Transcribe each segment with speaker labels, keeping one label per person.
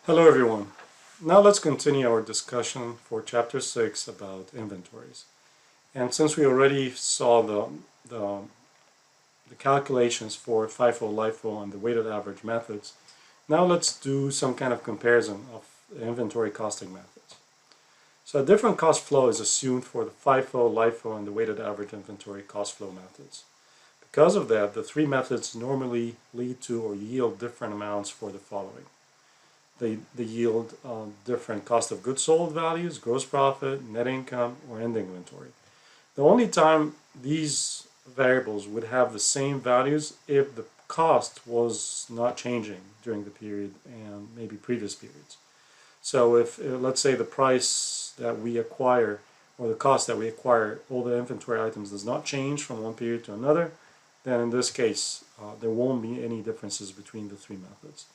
Speaker 1: Hello everyone. Now let's continue our discussion for chapter 6 about inventories. And since we already saw the, the calculations for FIFO, LIFO and the weighted average methods, now let's do some kind of comparison of inventory costing methods. So a different cost flow is assumed for the FIFO, LIFO and the weighted average inventory cost flow methods. Because of that, the three methods normally lead to or yield different amounts for the following. They yield different cost of goods sold values, gross profit, net income, or ending inventory. The only time these variables would have the same values if the cost was not changing during the period and maybe previous periods. So if, let's say, the price that we acquire or the cost that we acquire all the inventory items does not change from one period to another, then in this case there won't be any differences between the three methods.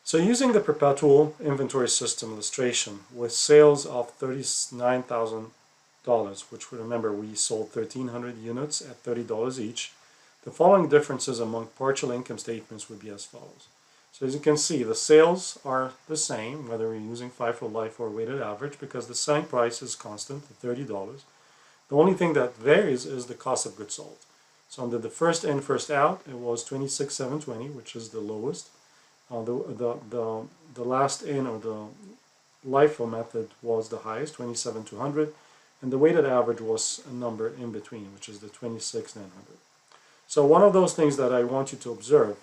Speaker 1: So using the perpetual inventory system illustration with sales of $39,000, which remember we sold 1,300 units at $30 each, the following differences among partial income statements would be as follows. So as you can see, the sales are the same whether we're using FIFO, LIFO or weighted average because the selling price is constant at $30. The only thing that varies is the cost of goods sold. So under the first in, first out, it was $26,720, which is the lowest. The last in or the LIFO method was the highest, 27,200, and the weighted average was a number in between, which is the 26,900. So one of those things that I want you to observe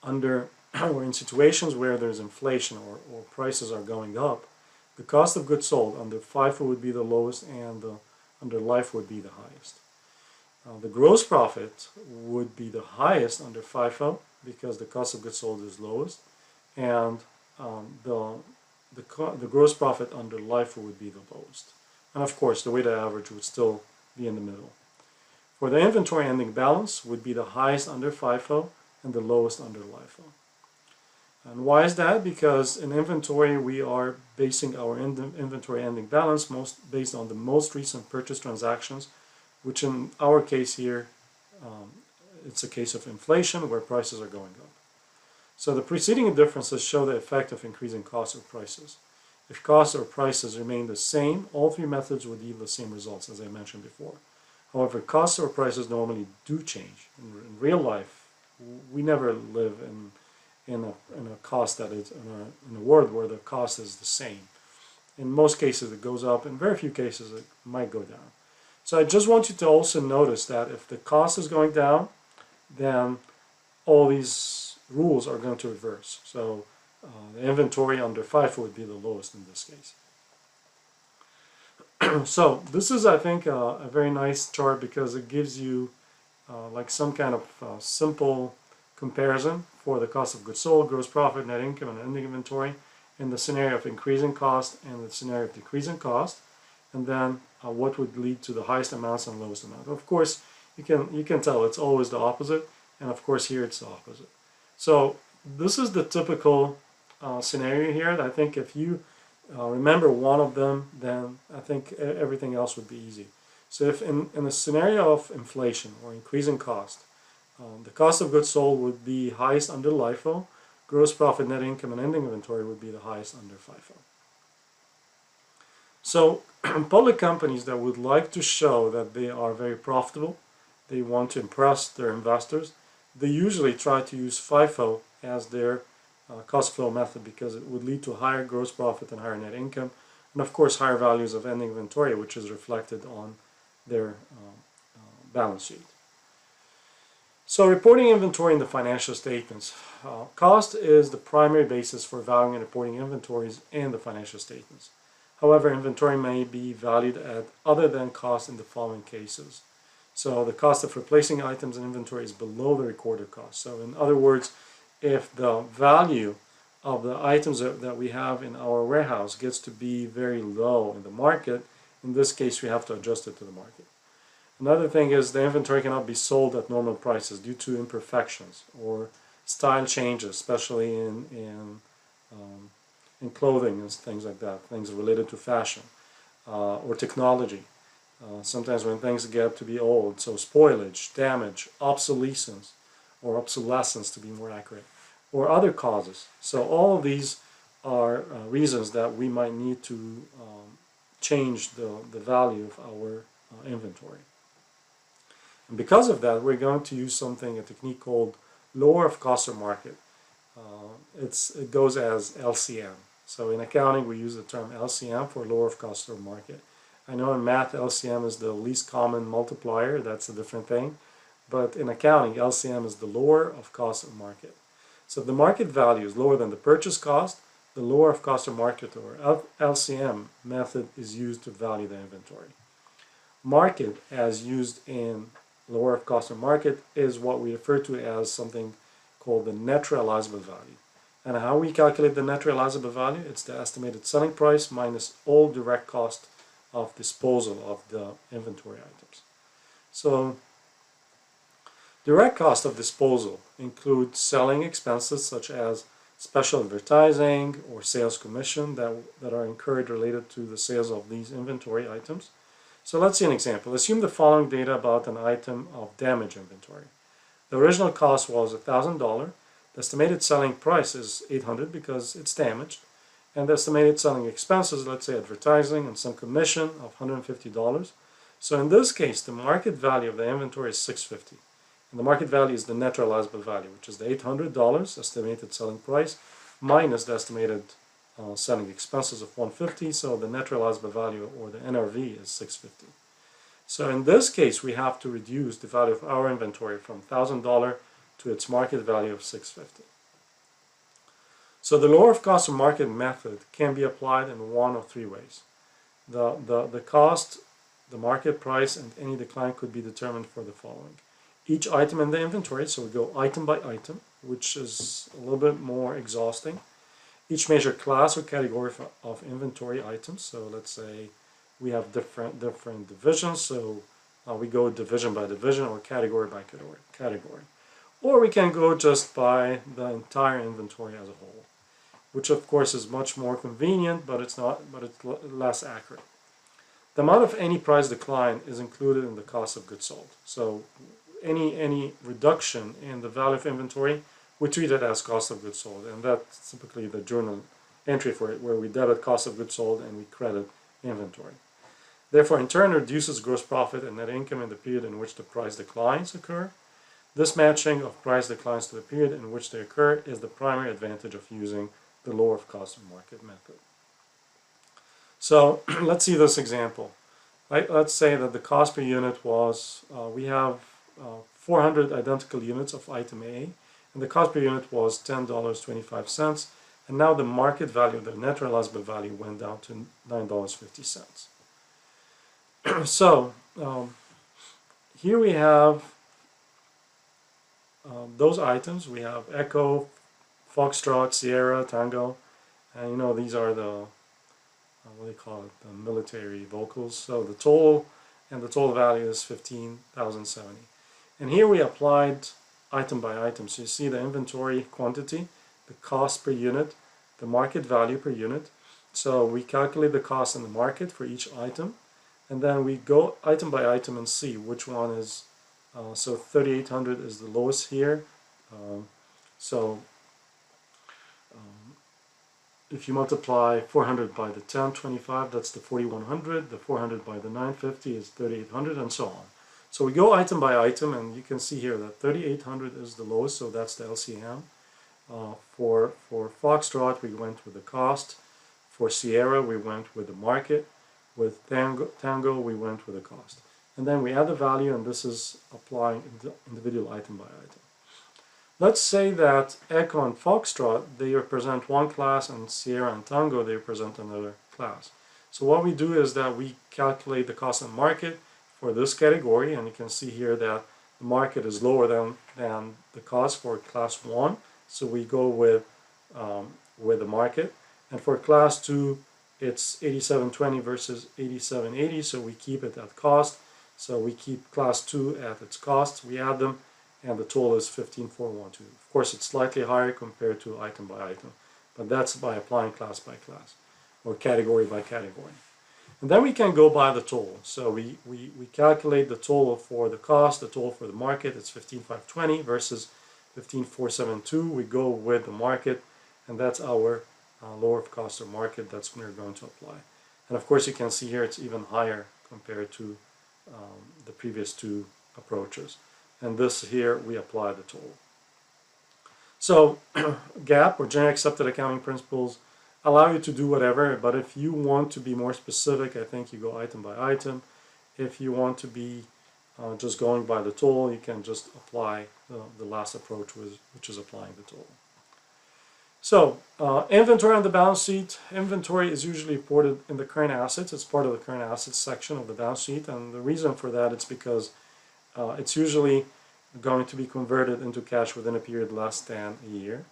Speaker 1: under or in situations where there's inflation or prices are going up, the cost of goods sold under FIFO would be the lowest and under LIFO would be the highest. The gross profit would be the highest under FIFO because the cost of goods sold is lowest, and the gross profit under LIFO would be the lowest. And of course, the weighted average would still be in the middle. For the inventory ending balance would be the highest under FIFO and the lowest under LIFO. And why is that? Because in inventory we are basing our inventory ending balance based on the most recent purchase transactions, which in our case here it's a case of inflation where prices are going up. So the preceding differences show the effect of increasing costs or prices. If costs or prices remain the same, all three methods would yield the same results as I mentioned before. However, costs or prices normally do change. In real life, we never live in a cost that is in a world where the cost is the same. In most cases it goes up, in very few cases it might go down. So I just want you to also notice that if the cost is going down, then all these rules are going to reverse. So the inventory under FIFO would be the lowest in this case. So this is, I think, a very nice chart because it gives you like some kind of simple comparison for the cost of goods sold, gross profit, net income, and ending inventory in the scenario of increasing cost and the scenario of decreasing cost, and then what would lead to the highest amounts and lowest amount. Of course, you can tell it's always the opposite, and of course here it's the opposite. So this is the typical scenario here. I think if you remember one of them, then I think everything else would be easy. So if in a scenario of inflation or increasing cost, the cost of goods sold would be highest under LIFO, gross profit, net income, and ending inventory would be the highest under FIFO. So public companies that would like to show that they are very profitable, they want to impress their investors, they usually try to use FIFO as their cost flow method because it would lead to higher gross profit and higher net income, and of course higher values of ending inventory, which is reflected on their balance sheet. So reporting inventory in the financial statements. Cost is the primary basis for valuing and reporting inventories in the financial statements. However, inventory may be valued at other than cost in the following cases. So the cost of replacing items in inventory is below the recorded cost. So in other words, if the value of the items that we have in our warehouse gets to be very low in the market, in this case we have to adjust it to the market. Another thing is the inventory cannot be sold at normal prices due to imperfections or style changes, especially in clothing and things like that, things related to fashion or technology. Sometimes when things get to be old, so spoilage, damage, obsolescence, or obsolescence to be more accurate, or other causes. So all of these are reasons that we might need to change the value of our inventory. And because of that, we're going to use a technique called lower of cost or market. It goes as LCM. So in accounting, we use the term LCM for lower of cost or market. I know in math, LCM is the least common multiplier. That's a different thing. But in accounting, LCM is the lower of cost or market. So if the market value is lower than the purchase cost, the lower of cost or market, or LCM method, is used to value the inventory. Market, as used in lower of cost or market, is what we refer to as something called the net realizable value. And how we calculate the net realizable value? It's the estimated selling price minus all direct cost of disposal of the inventory items. So direct cost of disposal includes selling expenses such as special advertising or sales commission that are incurred related to the sales of these inventory items. So let's see an example. Assume the following data about an item of damaged inventory. The original cost was $1,000. The estimated selling price is $800 because it's damaged. And the estimated selling expenses, let's say advertising and some commission, of $150. So in this case, the market value of the inventory is $650. And the market value is the net realizable value, which is the $800 estimated selling price minus the estimated selling expenses of $150. So the net realizable value, or the NRV, is $650. So in this case, we have to reduce the value of our inventory from $1,000 to its market value of $650. So the lower of cost or market method can be applied in one of three ways. The cost, the market price, and any decline could be determined for the following. Each item in the inventory, so we go item by item, which is a little bit more exhausting. Each major class or category of inventory items, so let's say we have different divisions, so we go division by division or category by category. Or we can go just by the entire inventory as a whole, which of course is much more convenient, but it's less accurate. The amount of any price decline is included in the cost of goods sold. So any reduction in the value of inventory, we treat it as cost of goods sold, and that's typically the journal entry for it, where we debit cost of goods sold and we credit inventory. Therefore, in turn, reduces gross profit and net income in the period in which the price declines occur. This matching of price declines to the period in which they occur is the primary advantage of using the lower of cost or market method. So let's see this example. Let's say that the cost per unit was, we have 400 identical units of item A, and the cost per unit was $10.25, and now the market value, the net realizable value, went down to $9.50. So here we have those items. We have Echo, Foxtrot, Sierra, Tango, and you know these are the what do they call it, the military vehicles. So the total value is $15,070. And here we applied item by item. So you see the inventory quantity, the cost per unit, the market value per unit. So we calculate the cost in the market for each item, and then we go item by item and see which one is, so 3,800 is the lowest here. If you multiply 400 by the 1025, that's the 4,100. The 400 by the 950 is 3,800, and so on. So we go item by item, and you can see here that 3,800 is the lowest, so that's the LCM. For Foxtrot, we went with the cost. For Sierra, we went with the market. With Tango, we went with the cost. And then we add the value, and this is applying individual item by item. Let's say that Echo and Foxtrot, they represent one class, and Sierra and Tango, they represent another class. So what we do is that we calculate the cost and market for this category, and you can see here that the market is lower than the cost for class 1, so we go with the market. And for class 2, it's 8720 versus 8780, so we keep it at cost. So we keep class 2 at its cost, we add them, and the total is 15,412. Of course, it's slightly higher compared to item by item, but that's by applying class by class, or category by category. And then we can go by the total. So we calculate the total for the cost, the total for the market, it's 15,520 versus 15,472. We go with the market, and that's our lower of cost or market. That's when we're going to apply. And of course, you can see here it's even higher compared to the previous two approaches. And this here, we apply the total. So GAAP, or Generally Accepted Accounting Principles, allow you to do whatever, but if you want to be more specific, I think you go item by item. If you want to be just going by the total, you can just apply the last approach, which is applying the total. So, inventory on the balance sheet. Inventory is usually reported in the current assets. It's part of the current assets section of the balance sheet, and the reason for that is because it's usually going to be converted into cash within a period less than a year.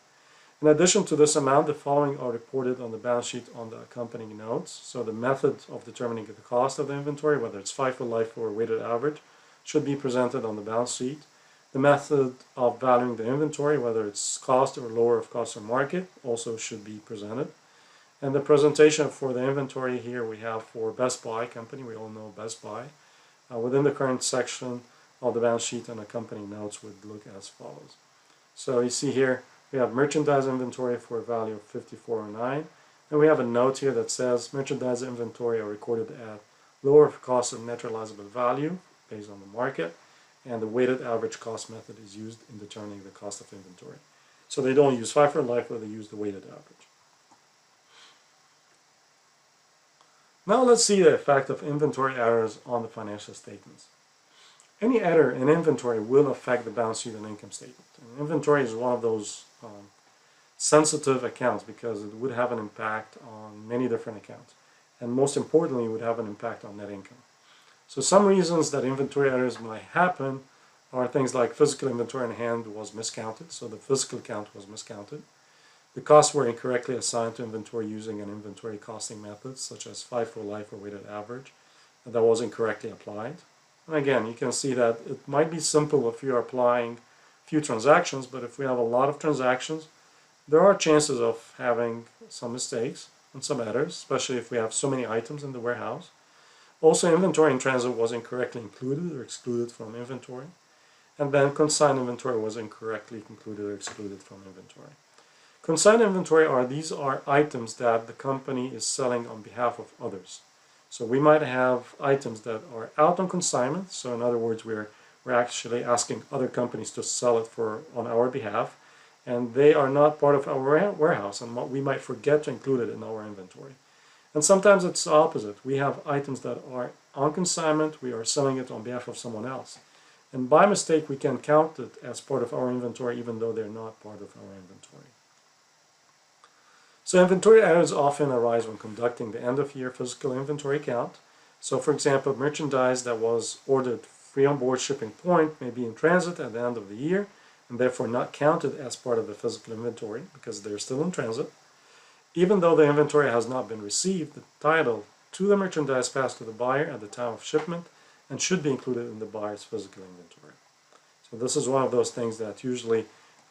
Speaker 1: In addition to this amount, the following are reported on the balance sheet on the accompanying notes. So the method of determining the cost of the inventory, whether it's FIFO, LIFO, or weighted average, should be presented on the balance sheet. The method of valuing the inventory, whether it's cost or lower of cost or market, also should be presented. And the presentation for the inventory here we have for Best Buy company. We all know Best Buy. Within the current section of the balance sheet and accompanying notes would look as follows. So you see here we have merchandise inventory for a value of 5409, and we have a note here that says merchandise inventory are recorded at lower of cost of net realizable value based on the market, and the weighted average cost method is used in determining the cost of inventory. So they don't use FIFO or LIFO, they use the weighted average. Now let's see the effect of inventory errors on the financial statements. Any error in inventory will affect the balance sheet and income statement. And inventory is one of those sensitive accounts because it would have an impact on many different accounts. And most importantly, it would have an impact on net income. So some reasons that inventory errors might happen are things like physical inventory in hand was miscounted, so the physical count was miscounted. The costs were incorrectly assigned to inventory using an inventory costing method, such as FIFO, LIFO, or weighted average, and that was incorrectly applied. And again, you can see that it might be simple if you're applying few transactions, but if we have a lot of transactions, there are chances of having some mistakes and some errors, especially if we have so many items in the warehouse. Also, inventory in transit was incorrectly included or excluded from inventory. And then consigned inventory was incorrectly included or excluded from inventory. Consigned inventory these are items that the company is selling on behalf of others. So we might have items that are out on consignment. So in other words, we're actually asking other companies to sell it on our behalf, and they are not part of our warehouse, and we might forget to include it in our inventory. And sometimes it's the opposite. We have items that are on consignment, we are selling it on behalf of someone else. And by mistake, we can count it as part of our inventory even though they're not part of our inventory. So inventory errors often arise when conducting the end-of-year physical inventory count. So for example, merchandise that was ordered free on board shipping point may be in transit at the end of the year and therefore not counted as part of the physical inventory because they're still in transit. Even though the inventory has not been received, the title to the merchandise passed to the buyer at the time of shipment and should be included in the buyer's physical inventory. So this is one of those things that usually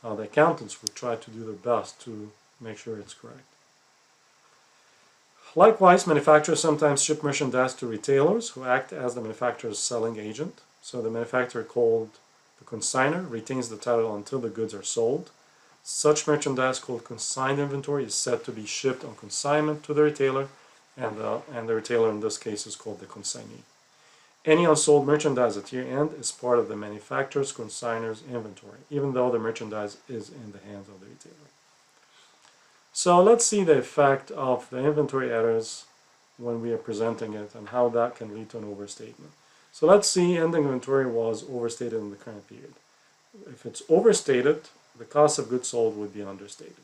Speaker 1: the accountants would try to do their best to make sure it's correct. Likewise, manufacturers sometimes ship merchandise to retailers who act as the manufacturer's selling agent. So the manufacturer, called the consignor, retains the title until the goods are sold. Such merchandise, called consigned inventory, is said to be shipped on consignment to the retailer, and the retailer in this case is called the consignee. Any unsold merchandise at year end is part of the manufacturer's consignor's inventory, even though the merchandise is in the hands of the retailer. So let's see the effect of the inventory errors when we are presenting it and how that can lead to an overstatement. So let's see ending inventory was overstated in the current period. If it's overstated, the cost of goods sold would be understated.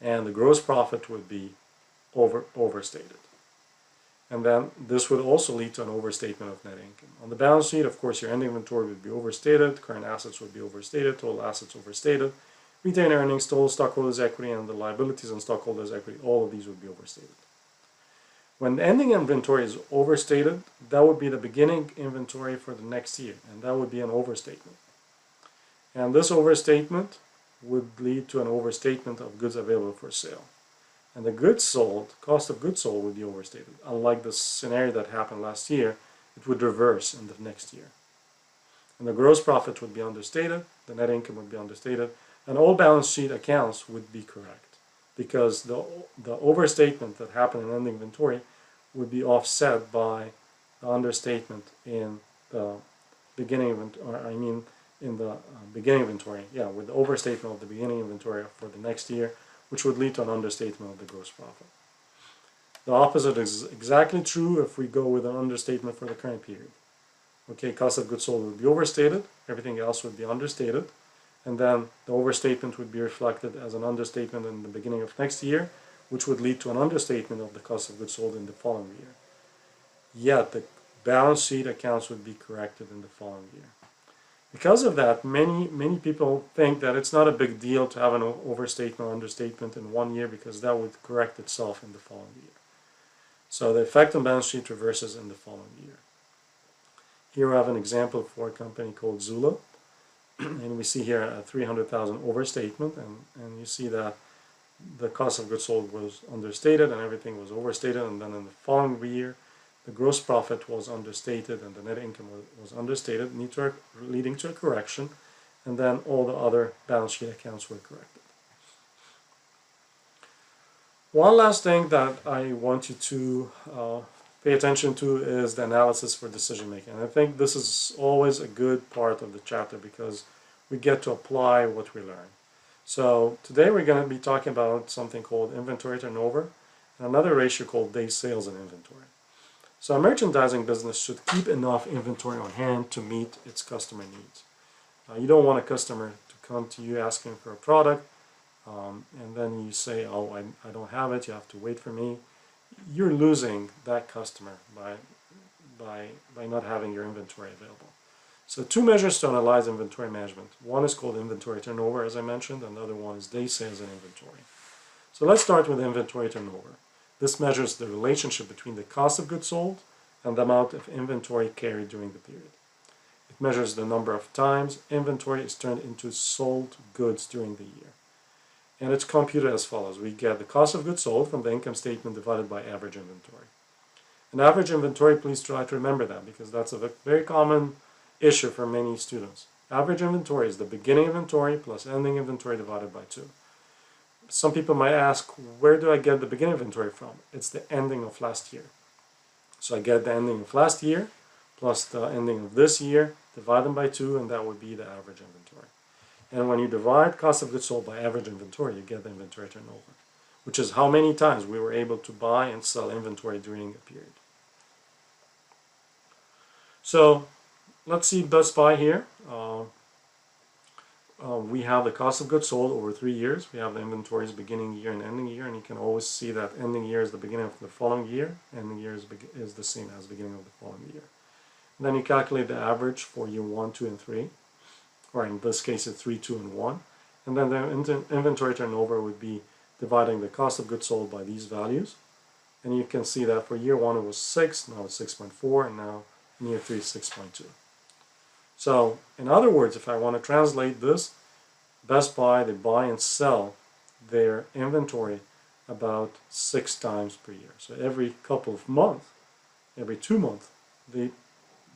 Speaker 1: And the gross profit would be overstated. And then this would also lead to an overstatement of net income. On the balance sheet, of course, your ending inventory would be overstated, current assets would be overstated, total assets overstated, retained earnings, total stockholders' equity, and the liabilities and stockholders' equity, all of these would be overstated. When the ending inventory is overstated, that would be the beginning inventory for the next year, and that would be an overstatement. And this overstatement would lead to an overstatement of goods available for sale. And the goods sold, cost of goods sold, would be overstated. Unlike the scenario that happened last year, it would reverse in the next year. And the gross profit would be understated, the net income would be understated, and all balance sheet accounts would be correct, because the overstatement that happened in ending inventory would be offset by the understatement in the beginning inventory, in the beginning inventory, yeah, with the overstatement of the beginning inventory for the next year, which would lead to an understatement of the gross profit. The opposite is exactly true if we go with an understatement for the current period. Okay, cost of goods sold would be overstated, everything else would be understated, and then the overstatement would be reflected as an understatement in the beginning of next year, which would lead to an understatement of the cost of goods sold in the following year. Yet the balance sheet accounts would be corrected in the following year. Because of that, many people think that it's not a big deal to have an overstatement or understatement in one year, because that would correct itself in the following year. So the effect on balance sheet reverses in the following year. Here we have an example for a company called Zula, and we see here a 300,000 overstatement, and you see that the cost of goods sold was understated and everything was overstated, and then in the following year the gross profit was understated and the net income was understated, leading to a correction, and then all the other balance sheet accounts were corrected. One last thing that I want you to pay attention to is the analysis for decision making. And I think this is always a good part of the chapter, because we get to apply what we learn. So today we're going to be talking about something called inventory turnover and another ratio called days sales in inventory. So a merchandising business should keep enough inventory on hand to meet its customer needs. You don't want a customer to come to you asking for a product and then you say, oh, I don't have it, you have to wait for me. You're losing that customer by not having your inventory available. So two measures to analyze inventory management. One is called inventory turnover, as I mentioned, and the other one is day sales in inventory. So let's start with inventory turnover. This measures the relationship between the cost of goods sold and the amount of inventory carried during the period. It measures the number of times inventory is turned into sold goods during the year. And it's computed as follows. We get the cost of goods sold from the income statement divided by average inventory. And average inventory, please try to remember that, because that's a very common issue for many students. Average inventory is the beginning inventory plus ending inventory divided by 2. Some people might ask, where do I get the beginning inventory from? It's the ending of last year. So I get the ending of last year plus the ending of this year, divide them by 2, and that would be the average inventory. And when you divide cost of goods sold by average inventory, you get the inventory turnover, which is how many times we were able to buy and sell inventory during a period. So let's see Best Buy here. We have the cost of goods sold over 3 years. We have the inventories beginning year and ending year, and you can always see that ending year is the beginning of the following year, ending year is the same as beginning of the following year. And then you calculate the average for year 1, 2, and 3, or in this case it's 3, 2, and 1. And then the inventory turnover would be dividing the cost of goods sold by these values. And you can see that for year 1 it was 6, now it's 6.4, and now in year 3 it's 6.2. So, in other words, if I want to translate this, Best Buy, they buy and sell their inventory about 6 times per year. So every couple of months, every 2 months, they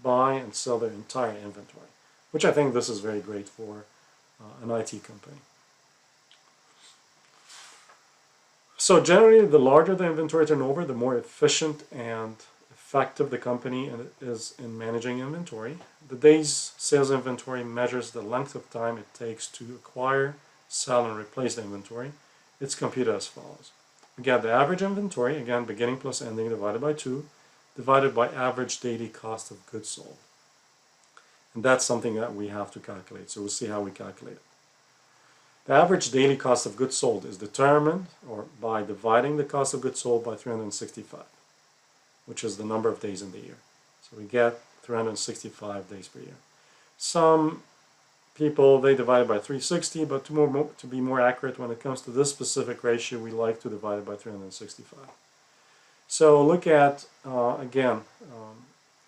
Speaker 1: buy and sell their entire inventory, which I think this is very great for an IT company. So generally, the larger the inventory turnover, the more efficient and effective the company is in managing inventory. The days sales inventory measures the length of time it takes to acquire, sell, and replace the inventory. It's computed as follows. We get the average inventory, again beginning plus ending divided by 2, divided by average daily cost of goods sold. And that's something that we have to calculate, so we'll see how we calculate it. The average daily cost of goods sold is determined by dividing the cost of goods sold by 365. Which is the number of days in the year. So we get 365 days per year. Some people, they divide it by 360, but to be more accurate, when it comes to this specific ratio, we like to divide it by 365. So look at, again,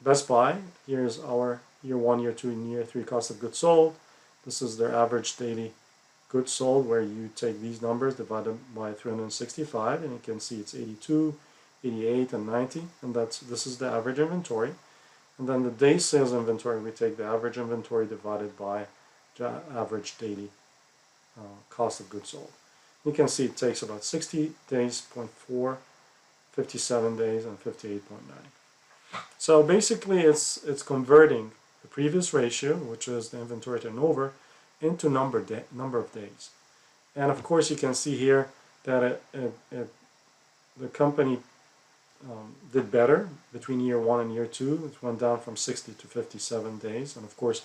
Speaker 1: Best Buy. Here's our year 1, year 2, and year 3 cost of goods sold. This is their average daily goods sold, where you take these numbers, divide them by 365, and you can see it's 82, 88, and 90, and this is the average inventory. And then the day sales inventory, we take the average inventory divided by the average daily cost of goods sold. You can see it takes about 60 days, 0.4, 57 days, and 58.9. So basically it's converting the previous ratio, which is the inventory turnover, into number of days. And of course you can see here that the company did better between year 1 and year 2. It went down from 60 to 57 days, and of course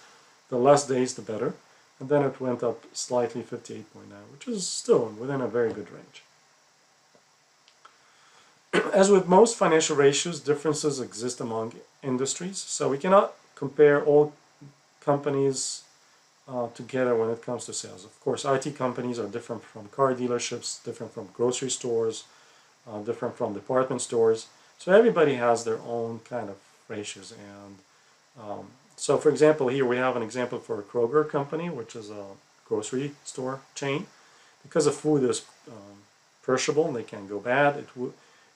Speaker 1: the less days the better. And then it went up slightly, 58.9, which is still within a very good range. As with most financial ratios, differences exist among industries, so we cannot compare all companies together when it comes to sales. Of course, IT companies are different from car dealerships, different from grocery stores, different from department stores. So everybody has their own kind of ratios. And so for example, here we have an example for a Kroger company, which is a grocery store chain. Because the food is perishable and they can go bad,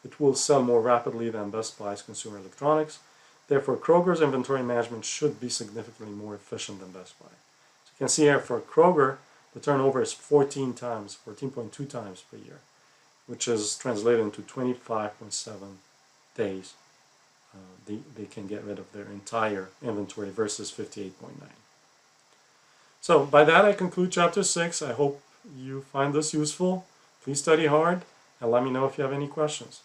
Speaker 1: it will sell more rapidly than Best Buy's consumer electronics. Therefore, Kroger's inventory management should be significantly more efficient than Best Buy. So you can see here for Kroger, the turnover is 14.2 times per year, which is translated into 25.7 days. They can get rid of their entire inventory versus 58.9. So by that I conclude chapter 6. I hope you find this useful. Please study hard and let me know if you have any questions.